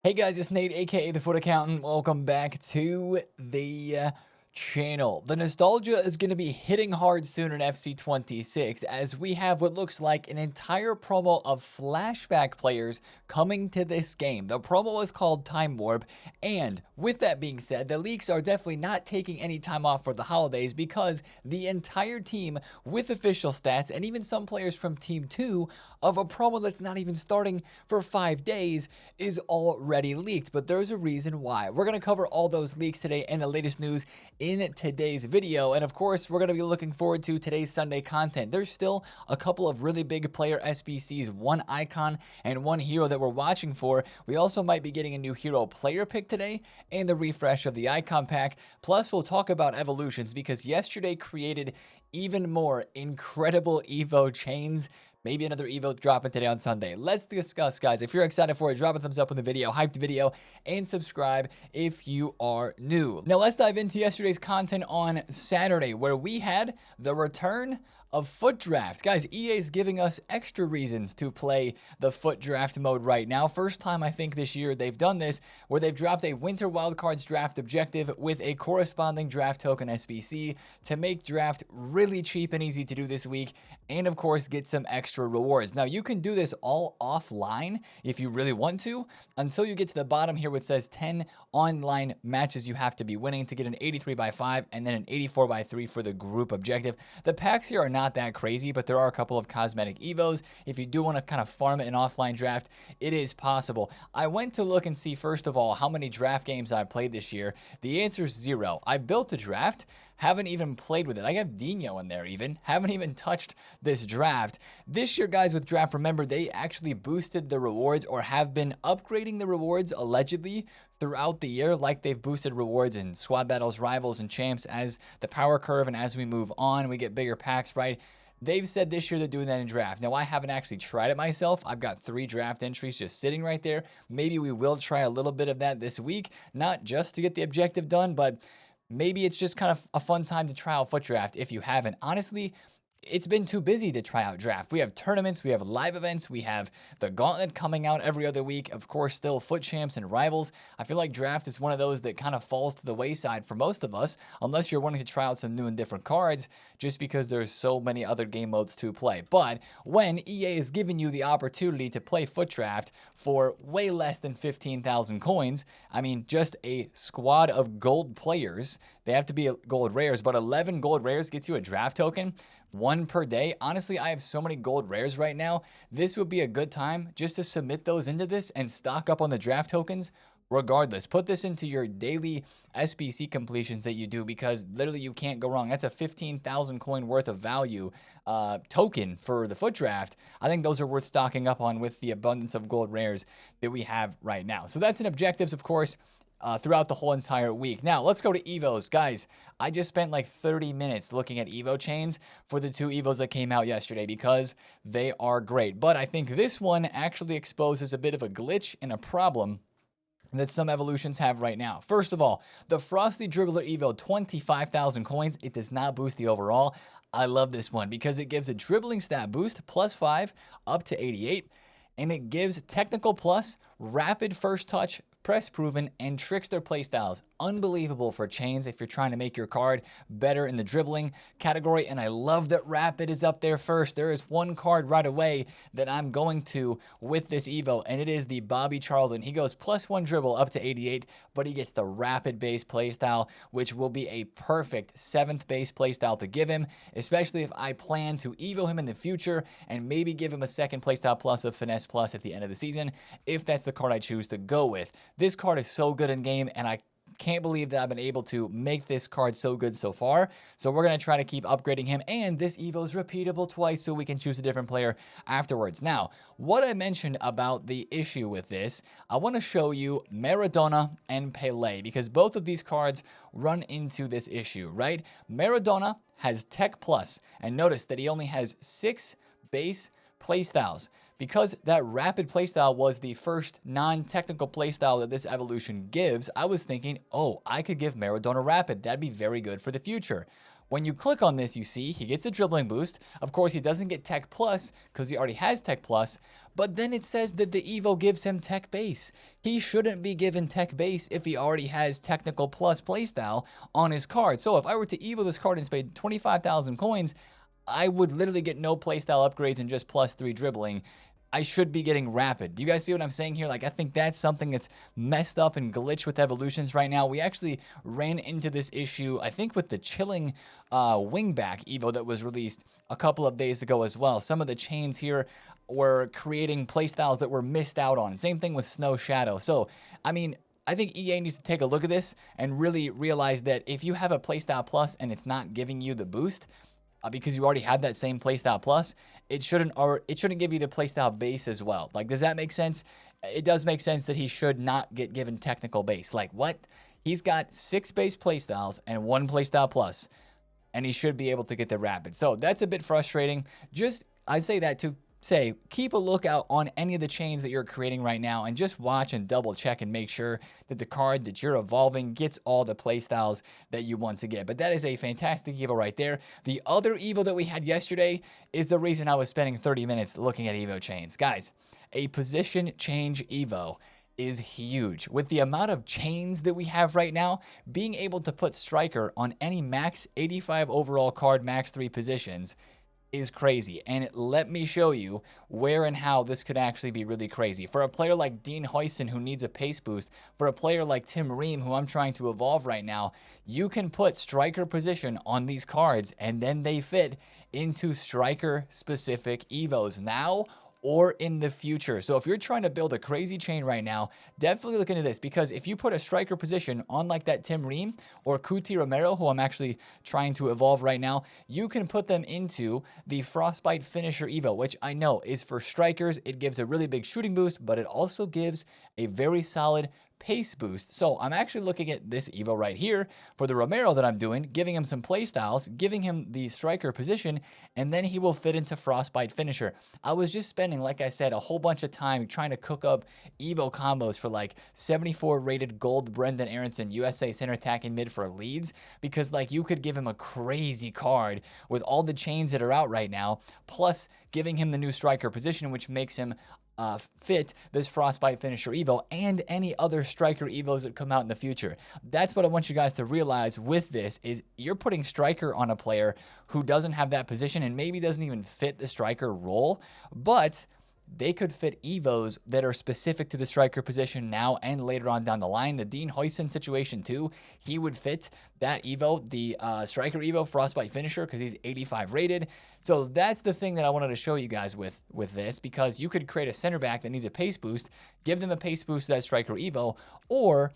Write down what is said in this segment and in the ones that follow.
Hey guys, it's Nate, aka the Foot Accountant. Welcome back to the channel. The nostalgia is going to be hitting hard soon in FC26 as we have what looks like an entire promo of flashback players coming to this game. The promo is called Time Warp, and with that being said, the leaks are definitely not taking any time off for the holidays because the entire team with official stats and even some players from Team 2 of a promo that's not even starting for 5 days is already leaked, but there's a reason why. We're going to cover all those leaks today and the latest news in today's video, and of course we're going to be looking forward to today's Sunday content. There's still a couple of really big player SBCs, one icon and one hero that we're watching for. We also might be getting a new hero player pick today and the refresh of the icon pack, plus we'll talk about evolutions because yesterday created even more incredible Evo chains. Maybe another Evo dropping today on Sunday. Let's discuss, guys. If you're excited for it, drop a thumbs up on the video, hype the video, and subscribe if you are new. Now, let's dive into yesterday's content on Saturday, where we had the return of Footdraft. Guys, EA is giving us extra reasons to play the Footdraft mode right now. First time, I think, this year they've done this, where they've dropped a Winter Wildcards draft objective with a corresponding draft token SBC to make draft really cheap and easy to do this week, and of course, get some extra rewards. Now, you can do this all offline if you really want to, until you get to the bottom here, which says 10 online matches you have to be winning to get an 83x5 and then an 84x3 for the group objective. The packs here are not that crazy, but there are a couple of cosmetic evos. If you do want to kind of farm an offline draft, it is possible. I went to look and see, first of all, how many draft games I played this year. The answer is 0. I built a draft, haven't even played with it. I have Dino in there even. Haven't even touched this draft. This year, guys, with draft, remember, they actually boosted the rewards or have been upgrading the rewards allegedly throughout the year, like they've boosted rewards in squad battles, rivals, and champs as the power curve and as we move on, we get bigger packs, right? They've said this year they're doing that in draft. Now, I haven't actually tried it myself. I've got 3 draft entries just sitting right there. Maybe we will try a little bit of that this week, not just to get the objective done, but maybe it's just kind of a fun time to try out Footdraft if you haven't. Honestly, it's been too busy to try out draft. We have tournaments, we have live events, we have the gauntlet coming out every other week. Of course, still foot champs and rivals. I feel like draft is one of those that kind of falls to the wayside for most of us, unless you're wanting to try out some new and different cards, just because there's so many other game modes to play. But when EA is giving you the opportunity to play foot draft for way less than 15,000 coins, I mean, just a squad of gold players, they have to be gold rares, but 11 gold rares gets you a draft token. 1 per day. Honestly, I have so many gold rares right now. This would be a good time just to submit those into this and stock up on the draft tokens regardless. Put this into your daily SBC completions that you do because literally you can't go wrong. That's a 15,000 coin worth of value token for the foot draft. I think those are worth stocking up on with the abundance of gold rares that we have right now. So that's an objectives, of course, throughout the whole entire week. Now, let's go to Evos. Guys, I just spent like 30 minutes looking at Evo chains for the 2 Evos that came out yesterday because they are great. But I think this one actually exposes a bit of a glitch and a problem that some evolutions have right now. First of all, the Frosty dribbler Evo, 25,000 coins. It does not boost the overall. I love this one because it gives a dribbling stat boost, +5, up to 88. And it gives technical plus, rapid first touch, press proven, and trickster playstyles. Unbelievable for chains if you're trying to make your card better in the dribbling category. And I love that rapid is up there first. There is one card right away that I'm going to with this Evo, and it is the Bobby Charlton. He goes +1 dribble up to 88, but he gets the rapid base playstyle, which will be a perfect 7th base playstyle to give him, especially if I plan to Evo him in the future and maybe give him a 2nd playstyle plus of finesse plus at the end of the season, if that's the card I choose to go with. This card is so good in game, and I can't believe that I've been able to make this card so good so far. So we're going to try to keep upgrading him, and this Evo is repeatable twice so we can choose a different player afterwards. Now, what I mentioned about the issue with this, I want to show you Maradona and Pele because both of these cards run into this issue, right? Maradona has Tech Plus, and notice that he only has 6 base playstyles. Because that rapid playstyle was the first non-technical playstyle that this evolution gives, I was thinking, oh, I could give Maradona rapid. That'd be very good for the future. When you click on this, you see he gets a dribbling boost. Of course, he doesn't get Tech Plus because he already has Tech Plus, but then it says that the Evo gives him Tech Base. He shouldn't be given Tech Base if he already has Technical Plus playstyle on his card. So if I were to Evo this card and spend 25,000 coins, I would literally get no playstyle upgrades and just +3 dribbling. I should be getting rapid. Do you guys see what I'm saying here? Like, I think that's something that's messed up and glitched with evolutions right now. We actually ran into this issue, I think, with the chilling wingback Evo that was released a couple of days ago as well. Some of the chains here were creating playstyles that were missed out on. Same thing with Snow Shadow. So, I mean, I think EA needs to take a look at this and really realize that if you have a playstyle plus and it's not giving you the boost, because you already have that same playstyle plus, it shouldn't give you the playstyle base as well. Like, does that make sense? It does make sense that he should not get given technical base. Like, what? He's got 6 base playstyles and 1 playstyle plus, and he should be able to get the rapid. So that's a bit frustrating. I say that to say, keep a lookout on any of the chains that you're creating right now and just watch and double check and make sure that the card that you're evolving gets all the playstyles that you want to get. But that is a fantastic Evo right there. The other Evo that we had yesterday is the reason I was spending 30 minutes looking at Evo chains. Guys, a position change Evo is huge. With the amount of chains that we have right now, being able to put striker on any max 85 overall card, max 3 positions is crazy. And let me show you where and how this could actually be really crazy. For a player like Dean Huijsen, who needs a pace boost, for a player like Tim Ream, who I'm trying to evolve right now, you can put striker position on these cards and then they fit into striker specific Evos now or in the future. So if you're trying to build a crazy chain right now, definitely look into this, because if you put a striker position on like that Tim Ream or Cuti Romero, who I'm actually trying to evolve right now, you can put them into the Frostbite Finisher Evo, which I know is for strikers. It gives a really big shooting boost, but it also gives a very solid pace boost. So I'm actually looking at this Evo right here for the Romero that I'm doing, giving him some play styles, giving him the striker position, and then he will fit into Frostbite Finisher. I was just spending, like I said, a whole bunch of time trying to cook up Evo combos for like 74 rated gold Brendan Aronson, USA center attacking mid for Leeds, because like you could give him a crazy card with all the chains that are out right now, plus giving him the new striker position, which makes him fit this Frostbite Finisher Evo and any other striker Evos that come out in the future. That's what I want you guys to realize with this, is you're putting striker on a player who doesn't have that position and maybe doesn't even fit the striker role, but they could fit Evos that are specific to the striker position now and later on down the line. The Dean Huijsen situation too, he would fit that Evo, the striker Evo, Frostbite Finisher, because he's 85 rated. So that's the thing that I wanted to show you guys with this, because you could create a center back that needs a pace boost, give them a pace boost to that striker Evo, or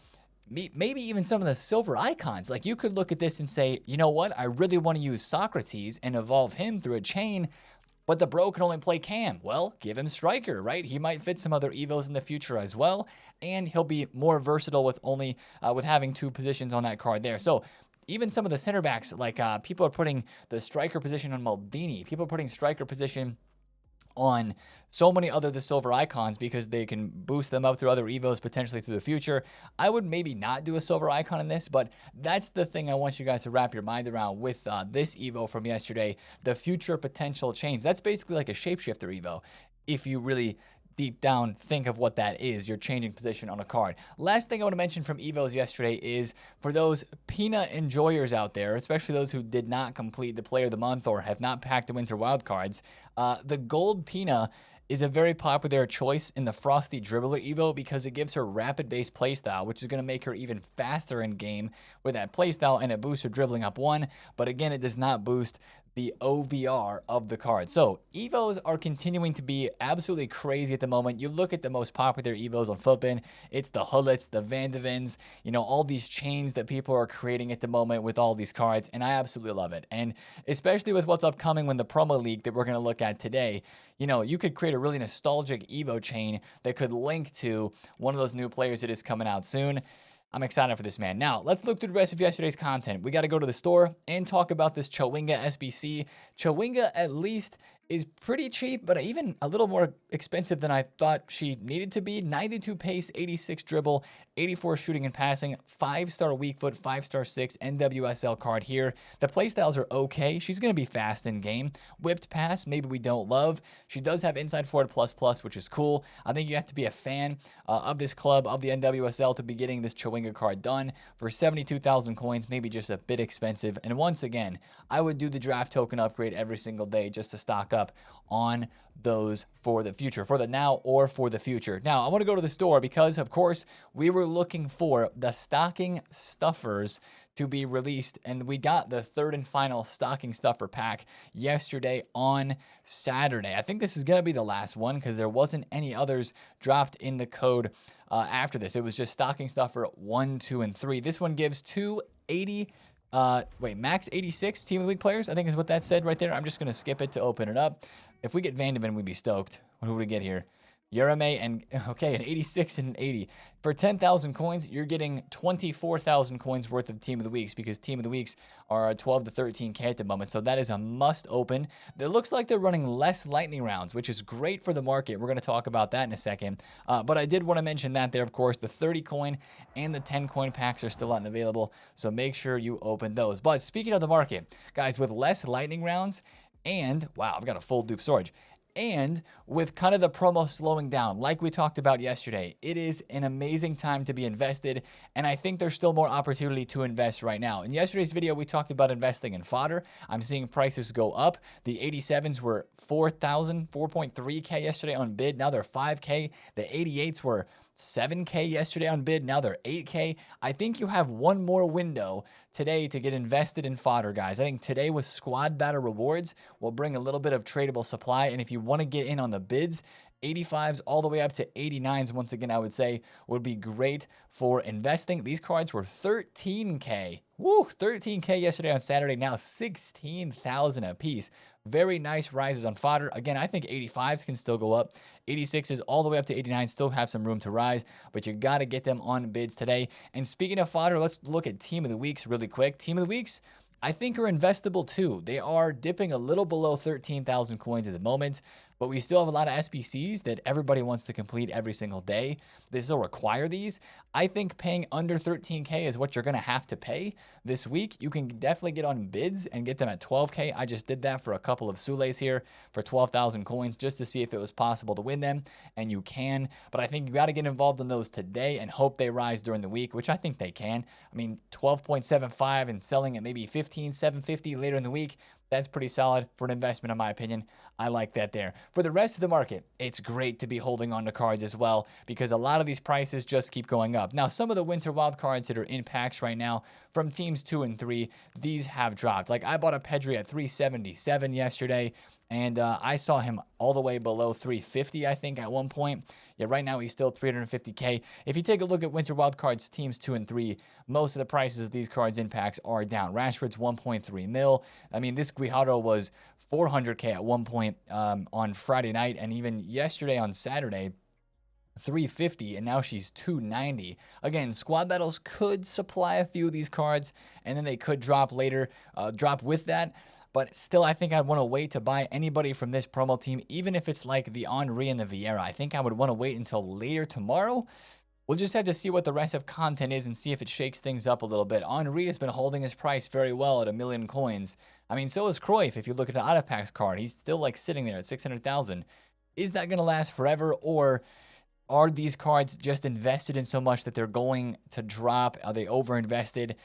maybe even some of the silver icons. Like, you could look at this and say, you know what, I really want to use Socrates and evolve him through a chain, but the bro can only play cam. Well, give him striker, right? He might fit some other Evos in the future as well, and he'll be more versatile with only with having 2 positions on that card there. So even some of the center backs, like people are putting the striker position on Maldini. People are putting striker position on so many other the silver icons because they can boost them up through other Evos potentially through the future. I would maybe not do a silver icon in this, but that's the thing I want you guys to wrap your mind around with this Evo from yesterday, the future potential chains. That's basically like a shapeshifter Evo. If you really deep down think of what that is, you're changing position on a card. Last thing I want to mention from Evos yesterday is for those Pina enjoyers out there, especially those who did not complete the Player of the Month or have not packed the Winter Wildcards, the Gold Pina is a very popular choice in the Frosty Dribbler Evo because it gives her rapid-based playstyle, which is going to make her even faster in game with that playstyle, and it boosts her dribbling up 1, but again, it does not boost the OVR of the card. So Evos are continuing to be absolutely crazy at the moment. You look at the most popular Evos on Futbin, it's the Hullets, the Van de Vens, you know, all these chains that people are creating at the moment with all these cards, and I absolutely love it. And especially with what's upcoming when the promo league that we're going to look at today, you know, you could create a really nostalgic Evo chain that could link to one of those new players that is coming out soon. I'm excited for this, man. Now, let's look through the rest of yesterday's content. We got to go to the store and talk about this Chawinga SBC. Chawinga at least is pretty cheap, but even a little more expensive than I thought she needed to be. 92 pace, 86 dribble, 84 shooting and passing, 5-star weak foot, 5-star 6 NWSL card here. The playstyles are okay. She's going to be fast in game. Whipped pass, maybe we don't love. She does have inside forward plus, which is cool. I think you have to be a fan of this club, of the NWSL, to be getting this Chewinga card done for 72,000 coins, maybe just a bit expensive. And once again, I would do the draft token upgrade every single day just to stock up on those for the future, for the now or for the future. Now, I want to go to the store because, of course, we were looking for the stocking stuffers to be released, and we got the third and final stocking stuffer pack yesterday on Saturday. I think this is going to be the last one because there wasn't any others dropped in the code after this. It was just stocking stuffer 1, 2, and 3. This one gives 280 max 86 Team of the Week players, I think is what that said right there. I'm just going to skip it to open it up. If we get Van de Ven, we'd be stoked. What do we get here? Yerame and, okay, an 86 and an 80. For 10,000 coins, you're getting 24,000 coins worth of Team of the Weeks because Team of the Weeks are 12 to 13K at the moment. So that is a must open. It looks like they're running less lightning rounds, which is great for the market. We're going to talk about that in a second. But I did want to mention that there, of course, the 30 coin and the 10 coin packs are still unavailable. So make sure you open those. But speaking of the market, guys, with less lightning rounds and, wow, I've got a full dupe storage. And with kind of the promo slowing down, like we talked about yesterday, it is an amazing time to be invested. And I think there's still more opportunity to invest right now. In yesterday's video, we talked about investing in fodder. I'm seeing prices go up. The 87s were 4.3K yesterday on bid. Now they're 5K. The 88s were 7K yesterday on bid. Now they're 8K. I think you have one more window today to get invested in fodder, guys. I think today with squad battle rewards will bring a little bit of tradable supply. And if you want to get in on the bids, 85s all the way up to 89s, once again, I would say would be great for investing. These cards were 13K. Woo, 13K yesterday on Saturday, now 16,000 a piece. Very nice rises on fodder. Again, I think 85s can still go up. 86s all the way up to 89 still have some room to rise, but you got to get them on bids today. And speaking of fodder, let's look at Team of the Weeks really quick. Team of the Weeks, I think, are investable too. They are dipping a little below 13,000 coins at the moment, but we still have a lot of SBCs that everybody wants to complete every single day. They still require these. I think paying under 13K is what you're going to have to pay this week. You can definitely get on bids and get them at 12K. I just did that for a couple of Sules here for 12,000 coins just to see if it was possible to win them, and you can. But I think you got to get involved in those today and hope they rise during the week, which I think they can. I mean, 12.75 and selling at maybe 15,750 later in the week. That's pretty solid for an investment, in my opinion. I like that there. For the rest of the market, it's great to be holding on to cards as well because a lot of these prices just keep going up. Now, some of the winter wild cards that are in packs right now from teams 2 and 3, these have dropped. Like I bought a Pedri at 377 yesterday, and I saw him all the way below 350, I think, at one point. Yeah, right now he's still 350K. If you take a look at winter wild cards teams 2 and 3, most of the prices of these cards in packs are down. Rashford's 1.3 mil. I mean, this Guijarro was 400K at one point on Friday night, and even yesterday on Saturday, 350, and now she's 290. Again, squad battles could supply a few of these cards, and then they could drop later, drop with that. But still, I think I'd want to wait to buy anybody from this promo team, even if it's like the Henry and the Vieira. I think I would want to wait until later tomorrow. We'll just have to see what the rest of content is and see if it shakes things up a little bit. Henry has been holding his price very well at 1 million coins. I mean, so is Cruyff. If you look at an out-of-packs card, he's still like sitting there at 600,000. Is that going to last forever, or are these cards just invested in so much that they're going to drop? Are they over-invested?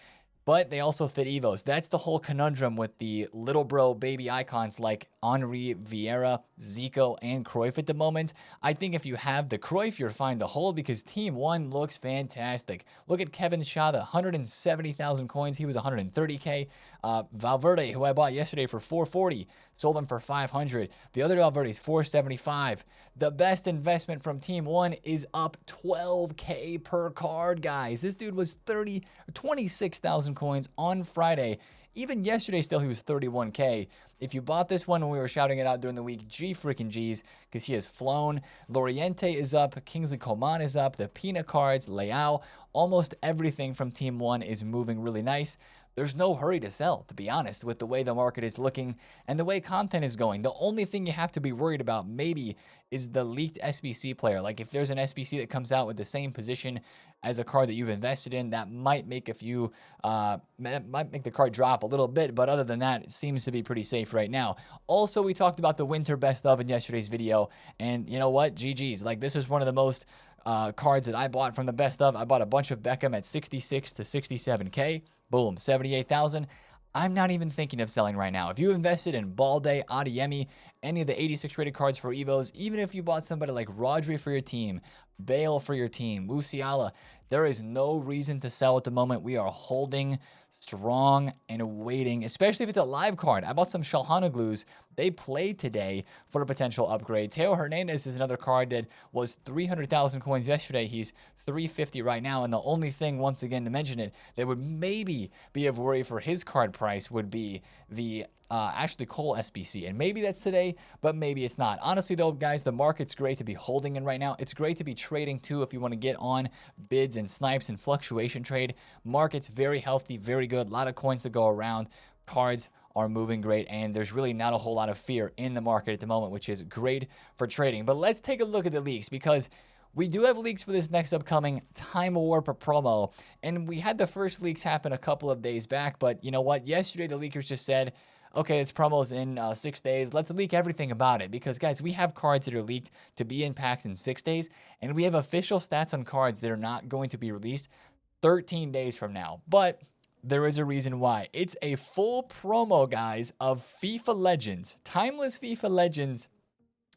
But they also fit Evos. That's the whole conundrum with the little bro baby icons like Henry, Vieira, Zico, and Cruyff at the moment. I think if you have the Cruyff, you're fine to hold because Team 1 looks fantastic. Look at Kevin Shaw, the 170,000 coins. He was 130K. Valverde, who I bought yesterday for 440, sold him for 500. The other Valverde is 475. The best investment from Team 1 is up 12K per card, guys. This dude was 26,000 coins on Friday. Even yesterday still he was 31K. If you bought this one when we were shouting it out during the week, G freaking G's, because he has flown. Loriente is up, Kingsley Coman is up, the Pina cards, Leao, almost everything from Team 1 is moving really nice. there's no hurry to sell, to be honest, with the way the market is looking and the way content is going. The only thing you have to be worried about maybe is the leaked SBC player. Like if there's an SBC that comes out with the same position as a card that you've invested in, that might make might make the card drop a little bit. But other than that, it seems to be pretty safe right now. Also, we talked about the winter best of in yesterday's video. And you know what? GG's. Like this is one of the most cards that I bought from the best of. I bought a bunch of Beckham at 66 to 67K. Boom, 78,000. I'm not even thinking of selling right now. If you invested in Balde, Adiemi, any of the 86 rated cards for Evos, even if you bought somebody like Rodri for your team, Bale for your team, Musiala, there is no reason to sell at the moment. We are holding strong and waiting, especially if it's a live card. I bought some Shalhanoglu's. They played today for a potential upgrade. Teo Hernandez is another card that was 300,000 coins yesterday. He's 350 right now. And the only thing, once again, to mention it, that would maybe be of worry for his card price would be the Ashley Cole SBC. And maybe that's today, but maybe it's not. Honestly, though, guys, the market's great to be holding in right now. It's great to be trading, too, if you want to get on bids and snipes and fluctuation trade. Market's very healthy, very good. A lot of coins to go around. Cards are moving great, and there's really not a whole lot of fear in the market at the moment, which is great for trading. But let's take a look at the leaks, because we do have leaks for this next upcoming Time Warp promo, and we had the first leaks happen a couple of days back, but you know what? Yesterday, the leakers just said, okay, it's promos in 6 days. Let's leak everything about it, because, guys, we have cards that are leaked to be in packs in 6 days, and we have official stats on cards that are not going to be released 13 days from now. But there is a reason why. It's a full promo, guys, of FIFA Legends, timeless FIFA Legends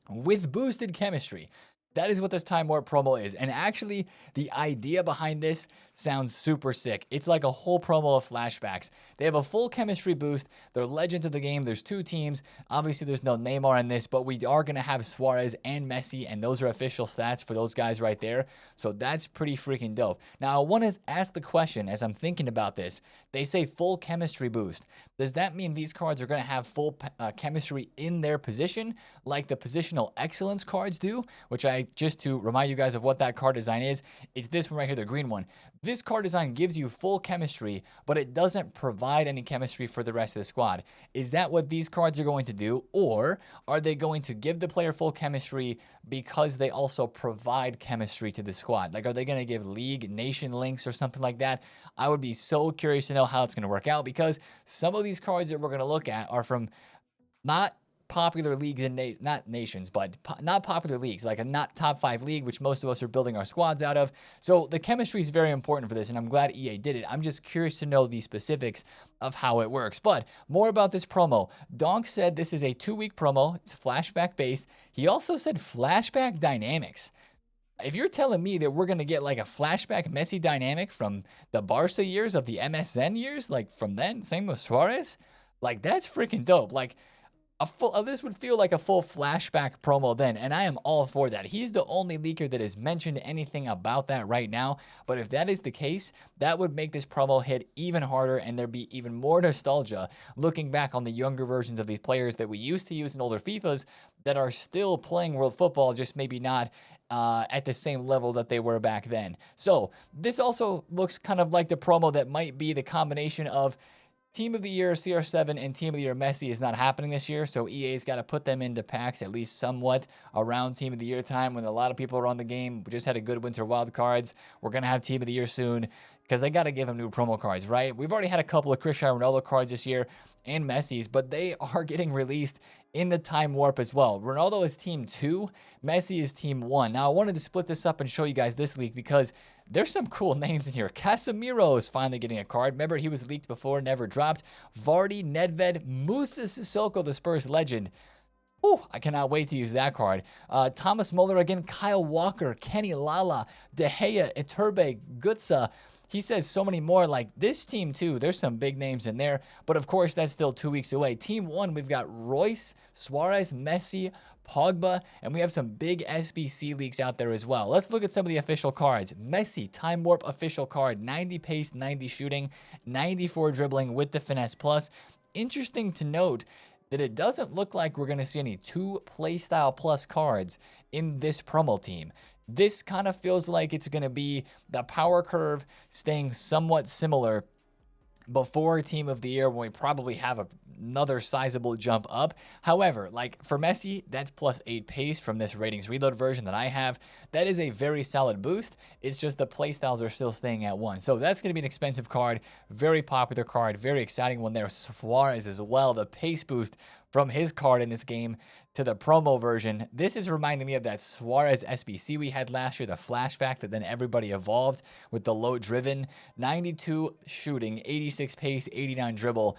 with boosted chemistry. That is what this Time Warp promo is. And actually, the idea behind this sounds super sick. It's like a whole promo of flashbacks. They have a full chemistry boost. They're legends of the game. There's 2 teams. Obviously, there's no Neymar in this, but we are going to have Suarez and Messi, and those are official stats for those guys right there. So that's pretty freaking dope. Now, I want to ask the question as I'm thinking about this. They say full chemistry boost. Does that mean these cards are going to have full chemistry in their position, like the positional excellence cards do? Which just to remind you guys of what that card design is, it's this one right here, the green one. This card design gives you full chemistry, but it doesn't provide any chemistry for the rest of the squad. Is that what these cards are going to do? Or are they going to give the player full chemistry because they also provide chemistry to the squad? Like, are they going to give league, nation links or something like that? I would be so curious to know how it's going to work out, because some of these cards that we're going to look at are from not popular leagues and not nations, but not popular leagues, like a not top 5 league, which most of us are building our squads out of. So the chemistry is very important for this, and I'm glad EA did it. I'm just curious to know the specifics of how it works. But more about this promo. Donk said this is a 2-week promo. It's flashback based. He also said flashback dynamics. If you're telling me that we're going to get like a flashback Messi dynamic from the Barca years, of the MSN years, like from then, same with Suarez, like that's freaking dope. Like, this would feel like a full flashback promo then, and I am all for that. He's the only leaker that has mentioned anything about that right now, but if that is the case, that would make this promo hit even harder, and there'd be even more nostalgia looking back on the younger versions of these players that we used to use in older FIFAs that are still playing World Football, just maybe not at the same level that they were back then. So this also looks kind of like the promo that might be the combination of Team of the Year CR7 and Team of the Year Messi is not happening this year, so EA's got to put them into packs at least somewhat around Team of the Year time when a lot of people are on the game. We just had a good winter wildcards. We're going to have Team of the Year soon because they got to give them new promo cards, right? We've already had a couple of Cristiano Ronaldo cards this year and Messi's, but they are getting released in the Time Warp as well. Ronaldo is Team 2, Messi is Team 1. Now, I wanted to split this up and show you guys this leak because there's some cool names in here. Casemiro is finally getting a card. Remember, he was leaked before, never dropped. Vardy, Nedved, Musa Sissoko, the Spurs legend. Oh, I cannot wait to use that card. Thomas Muller again, Kyle Walker, Kenny Lala, De Gea, Iturbe, Gutsa. He says so many more. Like this team too, there's some big names in there. But of course, that's still 2 weeks away. Team 1, we've got Royce, Suarez, Messi, Pogba, and we have some big SBC leaks out there as well. Let's look at some of the official cards. Messi, Time Warp official card, 90 pace, 90 shooting, 94 dribbling with the finesse plus. Interesting to note that it doesn't look like we're going to see any 2 playstyle plus cards in this promo team. This kind of feels like it's going to be the power curve staying somewhat similar before Team of the Year when we probably have another sizable jump up. However, like for Messi, that's +8 pace from this ratings reload version that I have. That is a very solid boost. It's just the playstyles are still staying at 1. So that's going to be an expensive card, very popular card, very exciting one there. Suarez as well, the pace boost from his card in this game to the promo version. This is reminding me of that Suarez SBC we had last year, the flashback that then everybody evolved with the low driven, 92 shooting, 86 pace, 89 dribble.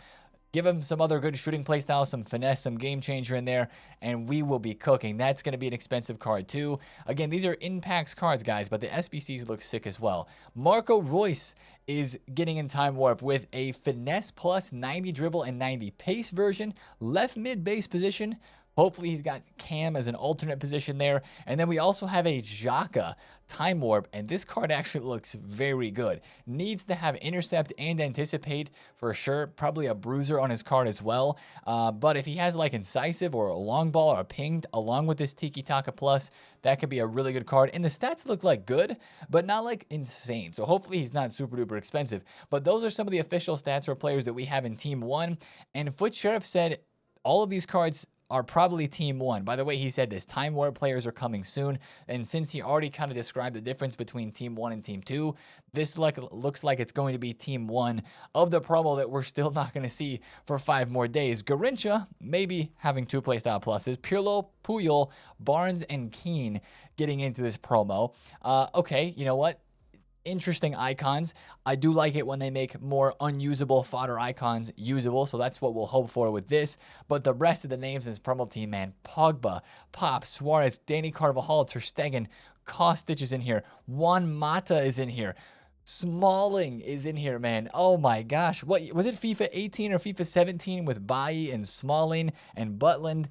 Give him some other good shooting playstyle, some finesse, some game changer in there, and we will be cooking. That's going to be an expensive card too. Again, these are in-packs cards, guys, but the SBCs look sick as well. Marco Reus is getting in Time Warp with a finesse plus 90 dribble and 90 pace version, left mid base position. Hopefully he's got Cam as an alternate position there. And then we also have a Xhaka Time Warp, and this card actually looks very good. Needs to have Intercept and Anticipate for sure. Probably a bruiser on his card as well. But if he has like Incisive or a Long Ball or a Pinged along with this Tiki Taka Plus, that could be a really good card. And the stats look like good, but not like insane. So hopefully he's not super duper expensive. But those are some of the official stats for players that we have in Team 1. And Foot Sheriff said all of these cards are probably Team 1. By the way, he said this, Time Warp players are coming soon, and since he already kind of described the difference between Team 1 and Team 2, this looks like it's going to be Team 1 of the promo that we're still not going to see for 5 more days. Garincha maybe having 2 playstyle pluses, Pirlo, Puyol, Barnes, and Keane getting into this promo. Okay, you know what? Interesting icons. I do like it when they make more unusable fodder icons usable, so that's what we'll hope for with this. But the rest of the names in this promo team, man, Pogba, Pop, Suarez, Danny Carvajal, Ter Stegen, Kostic is in here, Juan Mata is in here, Smalling is in here, man. Oh my gosh, what was it, FIFA 18 or FIFA 17 with Bailly and Smalling and Butland?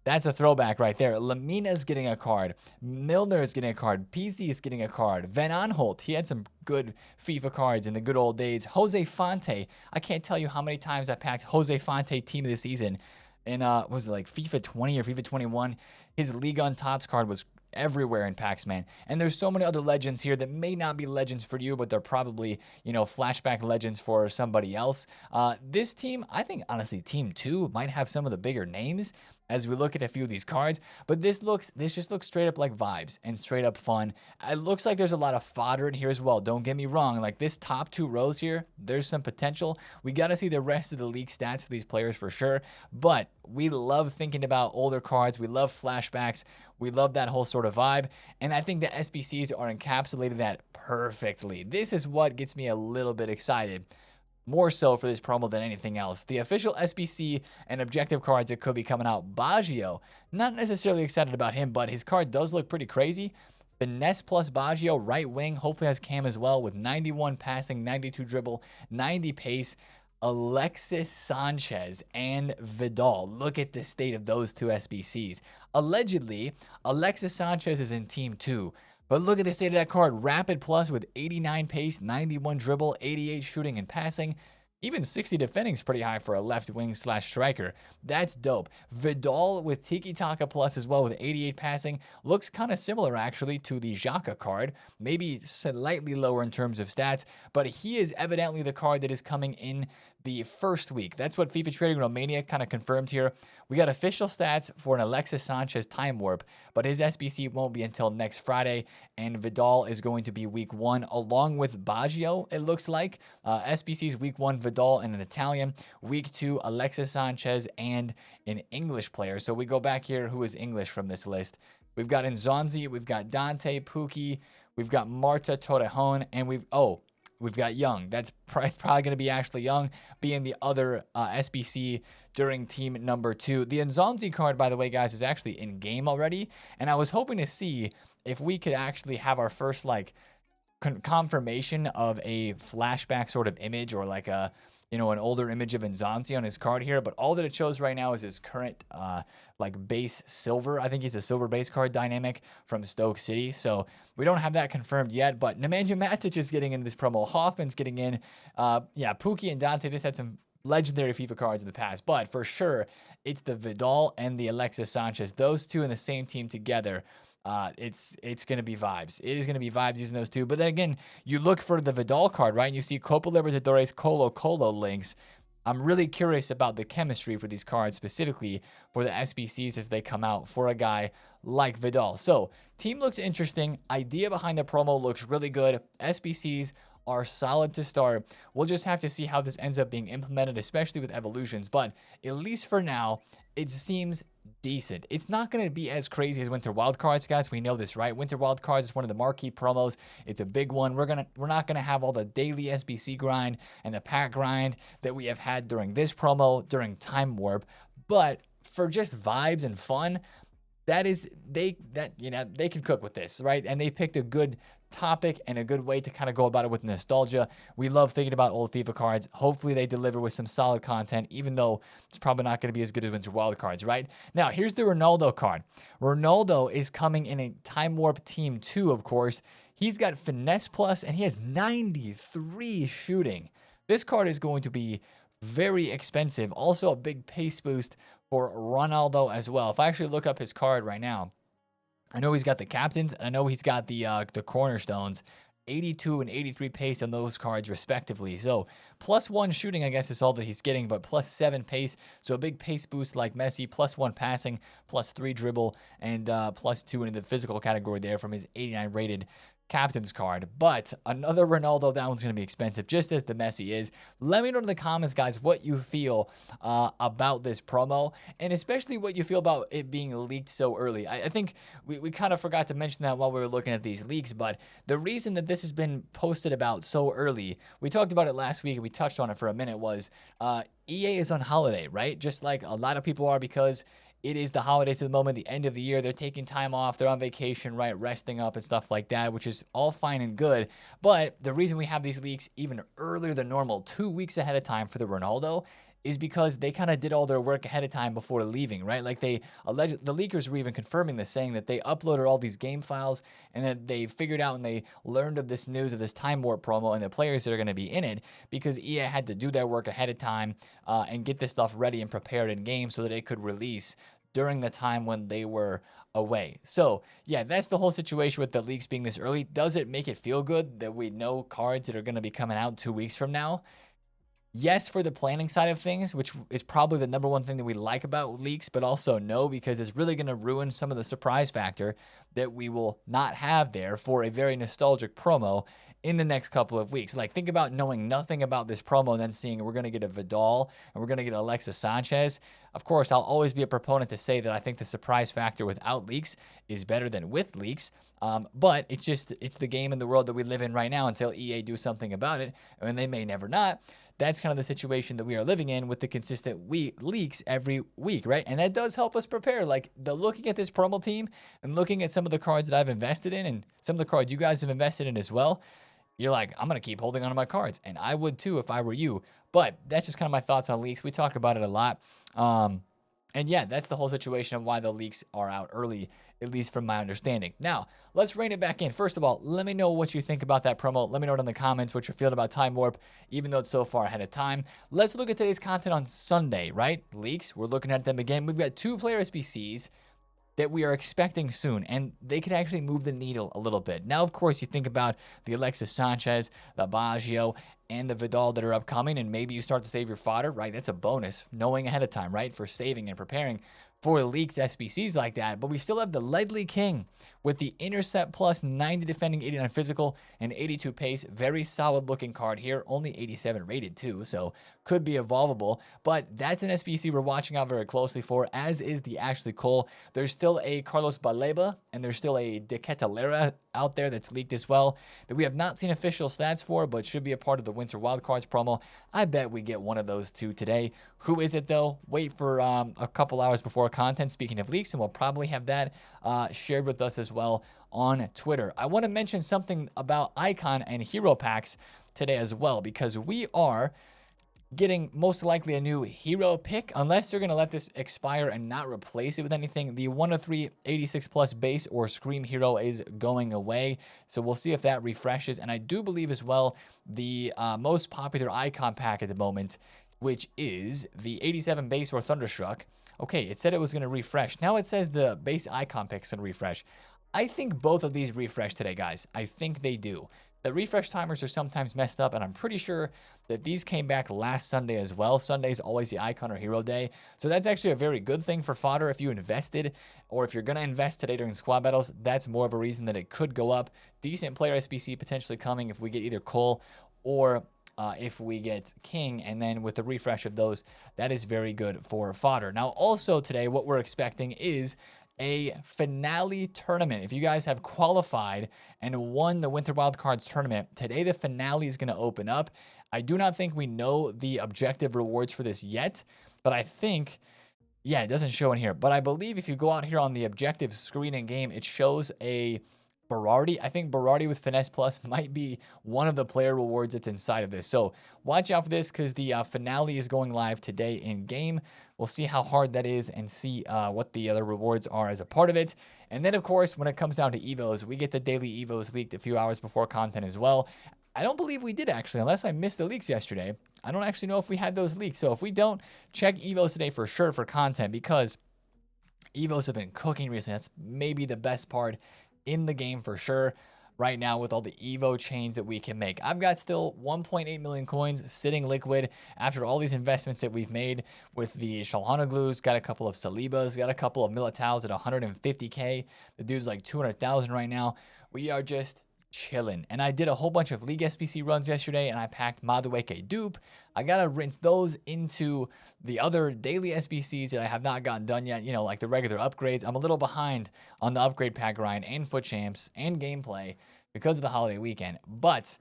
That's a throwback right there. Lamina's getting a card. Milner is getting a card. PC is getting a card. Van Aanholt, he had some good FIFA cards in the good old days. Jose Fonte, I can't tell you how many times I packed Jose Fonte team of the season. And was it like FIFA 20 or FIFA 21? His League on Tops card was everywhere in packs, man. And there's so many other legends here that may not be legends for you, but they're probably, you know, flashback legends for somebody else. This team, I think, honestly, Team 2 might have some of the bigger names as we look at a few of these cards, but this just looks straight up like vibes and straight up fun. It looks like there's a lot of fodder in here as well. Don't get me wrong. Like this top 2 rows here, there's some potential. We got to see the rest of the league stats for these players for sure, but we love thinking about older cards. We love flashbacks. We love that whole sort of vibe, and I think the SBCs are encapsulating that perfectly. This is what gets me a little bit excited, more so for this promo than anything else. The official SBC and objective cards that could be coming out. Baggio, not necessarily excited about him, but his card does look pretty crazy. Finesse plus Baggio, right wing, hopefully has Cam as well with 91 passing, 92 dribble, 90 pace. Alexis Sanchez and Vidal. Look at the state of those 2 SBCs. Allegedly, Alexis Sanchez is in Team 2. But look at the state of that card. Rapid plus with 89 pace, 91 dribble, 88 shooting and passing. Even 60 defending is pretty high for a left wing / striker. That's dope. Vidal with Tiki Taka plus as well with 88 passing. Looks kind of similar actually to the Xhaka card. Maybe slightly lower in terms of stats, but he is evidently the card that is coming in the first week. That's what FIFA Trading Romania kind of confirmed here. We got official stats for an Alexis Sanchez Time Warp, but his SBC won't be until next Friday, and Vidal is going to be week 1 along with Baggio, it looks like. SBC's week 1, Vidal and an Italian. Week 2, Alexis Sanchez and an English player. So we go back here, who is English from this list? We've got Nzonzi, we've got Dante, Pukki, we've got Marta Torrejon, and we've got Young. That's probably going to be Ashley Young being the other SBC during team number 2. The Nzonzi card, by the way, guys, is actually in game already. And I was hoping to see if we could actually have our first like confirmation of a flashback sort of image, or like a, you know, an older image of Nzonzi on his card here. But all that it shows right now is his current like base silver. I think he's a silver base card dynamic from Stoke City. So we don't have that confirmed yet, but Nemanja Matic is getting into this promo. Hoffman's getting in. Yeah, Pukki and Dante, this had some legendary FIFA cards in the past, but for sure it's the Vidal and the Alexis Sanchez. Those 2 in the same team together It's going to be vibes. It is going to be vibes using those two. But then again, you look for the Vidal card, right? And you see Copa Libertadores Colo Colo links. I'm really curious about the chemistry for these cards, specifically for the SBCs as they come out for a guy like Vidal. So, team looks interesting. Idea behind the promo looks really good. SBCs are solid to start. We'll just have to see how this ends up being implemented, especially with evolutions. But at least for now, it seems decent. It's not going to be as crazy as Winter Wildcards, guys. We know this, right? Winter Wildcards is one of the marquee promos. It's a big one. We're not going to have all the daily SBC grind and the pack grind that we have had during this promo, during Time Warp. But for just vibes and fun, they can cook with this, right? And they picked a good topic and a good way to kind of go about it with nostalgia. We love thinking about old FIFA cards. Hopefully they deliver with some solid content, even though it's probably not going to be as good as Winter Wild cards, right? Now, here's the Ronaldo card. Ronaldo is coming in a Time Warp Team 2, of course. He's got Finesse Plus, and he has 93 shooting. This card is going to be very expensive. Also a big pace boost for Ronaldo as well. If I actually look up his card right now, I know he's got the captains, and I know he's got the cornerstones, 82 and 83 pace on those cards respectively. So +1 shooting, I guess, is all that he's getting, but +7 pace. So a big pace boost like Messi, +1 passing, +3 dribble, and +2 in the physical category there from his 89 rated captain's card. But another Ronaldo, that one's going to be expensive, just as the Messi is. Let me know in the comments, guys, what you feel about this promo, and especially what you feel about it being leaked so early. I think we kind of forgot to mention that while we were looking at these leaks, but the reason that this has been posted about so early, we talked about it last week and we touched on it for a minute, was EA is on holiday, right? Just like a lot of people are, because it is the holidays at the moment, the end of the year. They're taking time off. They're on vacation, right? Resting up and stuff like that, which is all fine and good. But the reason we have these leaks even earlier than normal, 2 weeks ahead of time for the Ronaldo, is because they kind of did all their work ahead of time before leaving, right? Like the leakers were even confirming this, saying that they uploaded all these game files and that they figured out and they learned of this news of this Time Warp promo and the players that are going to be in it, because EA had to do their work ahead of time and get this stuff ready and prepared in game so that it could release during the time when they were away. So yeah, that's the whole situation with the leaks being this early. Does it make it feel good that we know cards that are going to be coming out 2 weeks from now? Yes, for the planning side of things, which is probably the number one thing that we like about leaks, but also no, because it's really going to ruin some of the surprise factor that we will not have there for a very nostalgic promo in the next couple of weeks. Like, think about knowing nothing about this promo and then seeing we're going to get a Vidal and we're going to get Alexis Sanchez. Of course, I'll always be a proponent to say that I think the surprise factor without leaks is better than with leaks. But it's the game in the world that we live in right now until EA do something about it, and they may never not. That's kind of the situation that we are living in with the consistent leaks every week, right? And that does help us prepare. Like, looking at this promo team and looking at some of the cards that I've invested in and some of the cards you guys have invested in as well, you're like, I'm going to keep holding on to my cards. And I would too if I were you. But that's just kind of my thoughts on leaks. We talk about it a lot. And yeah, that's the whole situation of why the leaks are out early, at least from my understanding. Now, let's rein it back in. First of all, let me know what you think about that promo. Let me know it in the comments what you're feeling about Time Warp, even though it's so far ahead of time. Let's look at today's content on Sunday, right? Leaks, we're looking at them again. We've got 2 player SBCs that we are expecting soon, and they could actually move the needle a little bit. Now, of course, you think about the Alexis Sanchez, the Baggio, and the Vidal that are upcoming, and maybe you start to save your fodder, right? That's a bonus, knowing ahead of time, right, for saving and preparing for leaked SBCs like that. But we still have the Ledley King with the Intercept Plus, 90 defending, 89 physical, and 82 pace. Very solid looking card here, only 87 rated too, so could be evolvable. But that's an SBC we're watching out very closely for, as is the Ashley Cole. There's still a Carlos Baleba, and there's still a De Ketelera out there that's leaked as well, that we have not seen official stats for, but should be a part of the Winter Wildcards promo. I bet we get one of those 2 today. Who is it though? Wait for a couple hours before content, speaking of leaks, and we'll probably have that shared with us as well on Twitter. I want to mention something about Icon and Hero Packs today as well, because we are getting most likely a new hero pick, unless they're going to let this expire and not replace it with anything. The 103 86 plus base or Scream Hero is going away, so we'll see if that refreshes. And I do believe as well the most popular icon pack at the moment, which is the 87 base or Thunderstruck. Okay, it said it was going to refresh. Now it says the base icon pick is going to refresh. I think both of these refresh today, guys. I think they do. The refresh timers are sometimes messed up, and I'm pretty sure that these came back last Sunday as well. Sunday is always the icon or hero day. So that's actually a very good thing for fodder if you invested, or if you're going to invest today during squad battles. That's more of a reason that it could go up. Decent player SBC potentially coming if we get either Cole or if we get King, and then with the refresh of those, that is very good for fodder. Now, also today, what we're expecting is a finale tournament. If you guys have qualified and won the Winter Wildcards tournament, today the finale is going to open up. I do not think we know the objective rewards for this yet, but I think, yeah, it doesn't show in here, but I believe if you go out here on the objective screen in game, it shows a Berardi. I think Berardi with Finesse Plus might be one of the player rewards that's inside of this. So watch out for this because the finale is going live today in game. We'll see how hard that is and see what the other rewards are as a part of it. And then, of course, when it comes down to Evos, we get the daily Evos leaked a few hours before content as well. I don't believe we did, actually, unless I missed the leaks yesterday. I don't actually know if we had those leaks. So if we don't, check Evos today for sure for content, because Evos have been cooking recently. That's maybe the best part in the game for sure right now with all the Evo chains that we can make. I've got still 1.8 million coins sitting liquid after all these investments that we've made with the Shalhanoglu's, got a couple of Salibas, got a couple of Militaos at 150k. The dude's like 200,000 right now. We are just chilling. And I did a whole bunch of League SBC runs yesterday, and I packed Madueke dupe. I gotta rinse those into the other daily SBCs that I have not gotten done yet, you know, like the regular upgrades. I'm a little behind on the upgrade pack grind and foot champs and gameplay because of the holiday weekend, but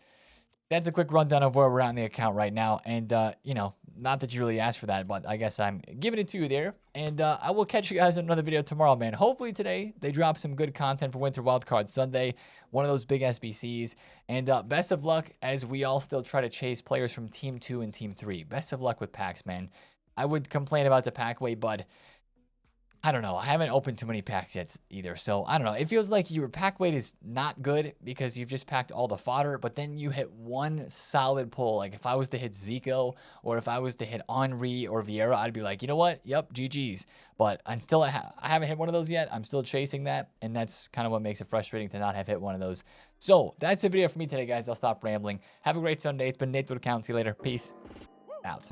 that's a quick rundown of where we're at in the account right now. And, you know, not that you really asked for that, but I guess I'm giving it to you there. And I will catch you guys in another video tomorrow, man. Hopefully today they drop some good content for Winter Wildcard Sunday, one of those big SBCs. And best of luck as we all still try to chase players from Team 2 and Team 3. Best of luck with packs, man. I would complain about the pack weight, but I don't know. I haven't opened too many packs yet either. So I don't know. It feels like your pack weight is not good because you've just packed all the fodder, but then you hit one solid pull. Like if I was to hit Zico or if I was to hit Henry or Vieira, I'd be like, you know what? Yep, GG's. But I haven't hit one of those yet. I'm still chasing that. And that's kind of what makes it frustrating to not have hit one of those. So that's the video for me today, guys. I'll stop rambling. Have a great Sunday. It's been TheFutAccountant. See you later. Peace out.